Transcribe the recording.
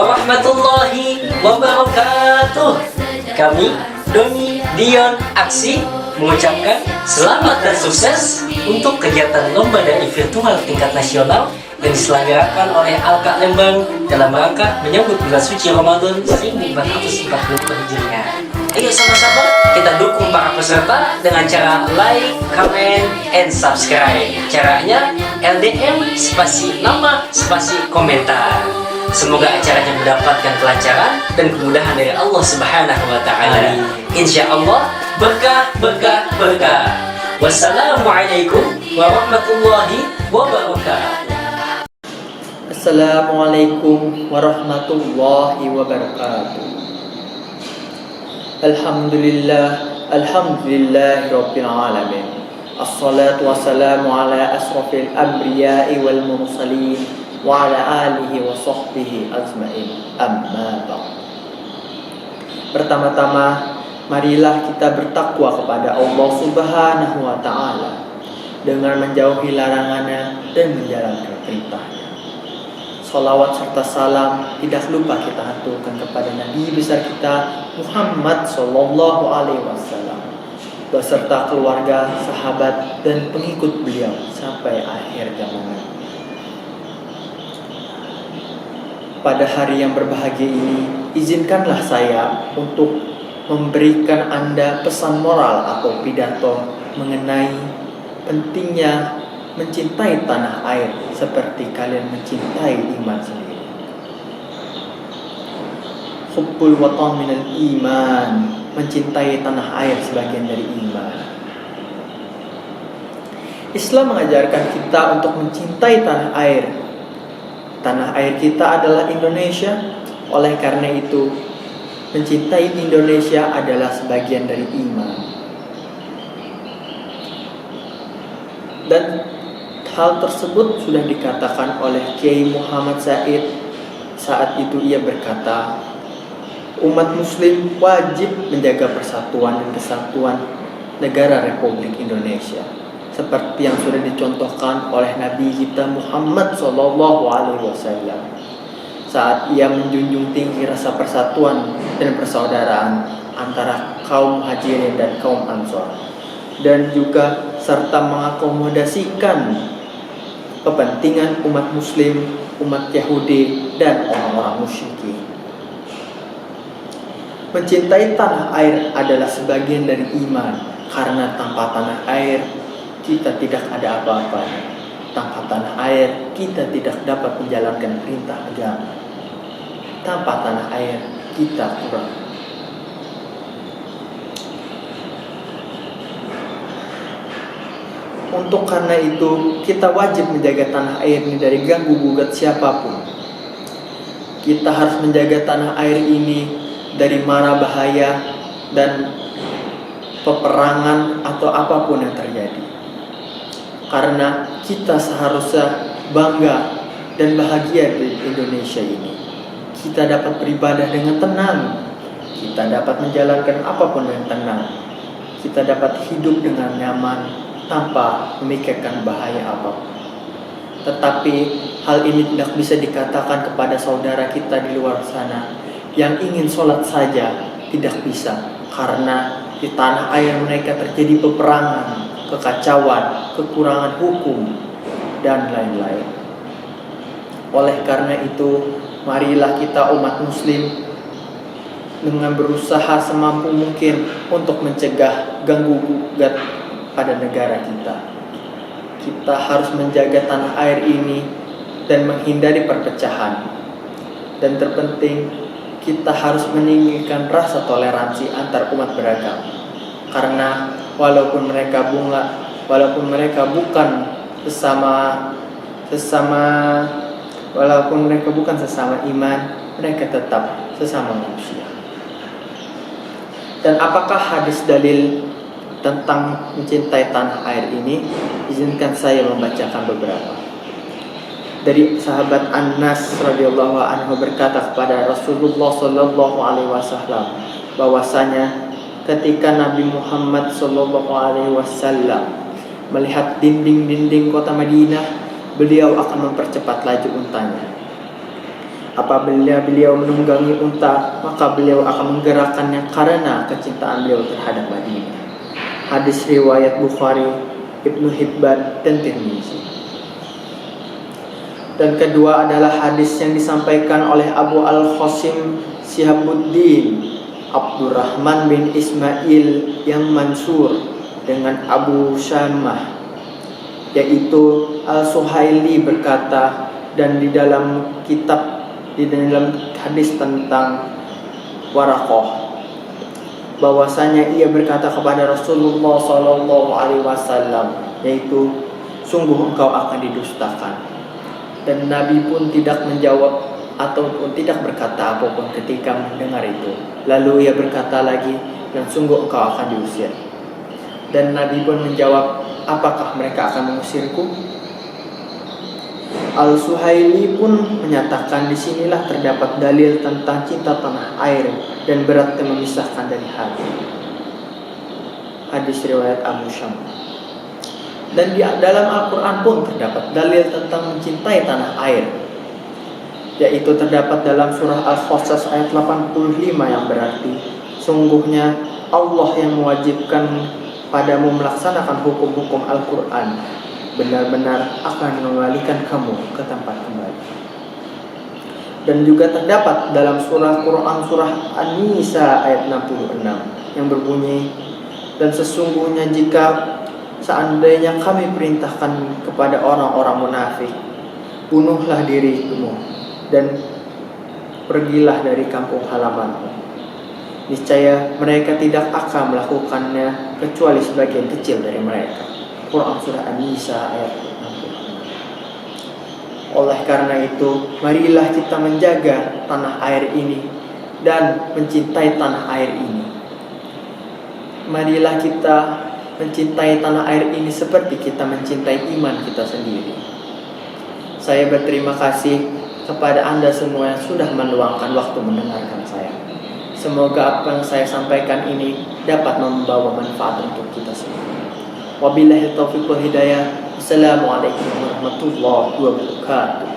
warahmatullahi wabarakatuh. Kami Doni Dion Aksi mengucapkan selamat dan sukses untuk kegiatan Lomba Dai Virtual tingkat nasional yang diselenggarakan oleh Alka Lembang dalam rangka menyambut bulan suci Ramadan 1440 Hijriah. Ayo sama-sama kita dukung para peserta dengan cara like, comment, and subscribe. Caranya LDM spasi nama spasi komentar. Semoga acaranya mendapatkan kelancaran dan kemudahan dari Allah Subhanahu wa Ta'ala. Insya Allah berkah, berkah, berkah. Wassalamualaikum warahmatullahi wabarakatuh. Assalamualaikum warahmatullahi wabarakatuh. Alhamdulillah rabbil alamin. Assalatu wassalamu ala asrafil anbiya'i wal mursalin wa ala alihi wa sahbihi ajma'in. Amma ba'd. Pertama-tama, marilah kita bertakwa kepada Allah Subhanahu wa Ta'ala dengan menjauhi larangannya dan menjalankan perintahnya. Salawat serta salam tidak lupa kita haturkan kepada Nabi besar kita Muhammad Sallallahu Alaihi Wasallam beserta keluarga, sahabat, dan pengikut beliau sampai akhir zaman. Pada hari yang berbahagia ini, izinkanlah saya untuk memberikan Anda pesan moral atau pidato mengenai pentingnya mencintai tanah air seperti kalian mencintai iman sendiri. Hubbul watan minal iman, mencintai tanah air sebagian dari iman. Islam mengajarkan kita untuk mencintai tanah air. Tanah air kita adalah Indonesia. Oleh karena itu, mencintai Indonesia adalah sebagian dari iman. Dan hal tersebut sudah dikatakan oleh Kiai Muhammad Said. Saat itu ia berkata, umat muslim wajib menjaga persatuan dan kesatuan negara Republik Indonesia seperti yang sudah dicontohkan oleh Nabi kita Muhammad SAW saat ia menjunjung tinggi rasa persatuan dan persaudaraan antara kaum Muhajirin dan kaum Ansor, dan juga serta mengakomodasikan kepentingan umat muslim, umat Yahudi, dan orang-orang musyrikin. Mencintai tanah air adalah sebagian dari iman, karena tanpa tanah air kita tidak ada apa-apanya. Tanpa tanah air kita tidak dapat menjalankan perintah agama. Tanpa tanah air kita kurang. Untuk karena itu, kita wajib menjaga tanah air ini dari ganggu gugat siapapun. Kita harus menjaga tanah air ini dari mara bahaya dan peperangan atau apapun yang terjadi. Karena kita seharusnya bangga dan bahagia di Indonesia ini. Kita dapat beribadah dengan tenang. Kita dapat menjalankan apapun yang tenang. Kita dapat hidup dengan nyaman tanpa memikirkan bahaya apapun. Tetapi hal ini tidak bisa dikatakan kepada saudara kita di luar sana yang ingin sholat saja, tidak bisa, karena di tanah air mereka terjadi peperangan, kekacauan, kekurangan hukum, dan lain-lain. Oleh karena itu, marilah kita umat muslim dengan berusaha semampu mungkin untuk mencegah ganggu gugat pada negara kita. Kita harus menjaga tanah air ini dan menghindari perpecahan. Dan terpenting, kita harus meninggikan rasa toleransi antar umat beragama. Karena walaupun mereka bukan sesama iman, mereka tetap sesama manusia. Dan apakah hadis dalil tentang mencintai tanah air ini? Izinkan saya membacakan beberapa. Dari sahabat Anas radhiyallahu anhu berkata kepada Rasulullah sallallahu alaihi wasallam bahwasanya ketika Nabi Muhammad sallallahu alaihi wasallam melihat dinding-dinding kota Madinah, beliau akan mempercepat laju untanya. Apabila beliau menunggangi unta, maka beliau akan menggerakkannya karena kecintaan beliau terhadap Madinah. Hadis riwayat Bukhari, Ibnu Hibban, dan Tirmizi. Dan kedua adalah hadis yang disampaikan oleh Abu Al-Qasim Syihabuddin Abdurrahman bin Ismail yang Mansur dengan Abu Syamah, yaitu Al-Suhaili berkata, dan di dalam hadis tentang Waraqah, bahwasanya ia berkata kepada Rasulullah SAW, yaitu sungguh engkau akan didustakan. Dan Nabi pun tidak menjawab ataupun tidak berkata apapun ketika mendengar itu. Lalu ia berkata lagi, dan sungguh engkau akan diusir. Dan Nabi pun menjawab, apakah mereka akan mengusirku? Al-Suhaili pun menyatakan, disinilah terdapat dalil tentang cinta tanah air dan beratnya memisahkan dari hati. Hadis riwayat Abu Syamah. Dan di dalam Al-Quran pun terdapat dalil tentang mencintai tanah air, yaitu terdapat dalam surah Al-Qasas ayat 85 yang berarti, sungguhnya Allah yang mewajibkan padamu melaksanakan hukum-hukum Al-Quran benar-benar akan mengembalikan kamu ke tempat kembali. Dan juga terdapat dalam surah Quran surah An-Nisa ayat 66 yang berbunyi, dan sesungguhnya jika seandainya kami perintahkan kepada orang-orang munafik, bunuhlah dirimu dan pergilah dari kampung halamanmu, niscaya mereka tidak akan melakukannya kecuali sebagian kecil dari mereka. Quran surah An-Nisa ayat 66. Oleh karena itu, marilah kita menjaga tanah air ini dan mencintai tanah air ini. Marilah kita mencintai tanah air ini seperti kita mencintai iman kita sendiri. Saya berterima kasih kepada Anda semua yang sudah meluangkan waktu mendengarkan saya. Semoga apa yang saya sampaikan ini dapat membawa manfaat untuk kita semua. Wabillahi taufiq wal hidayah. Assalamualaikum warahmatullahi wabarakatuh.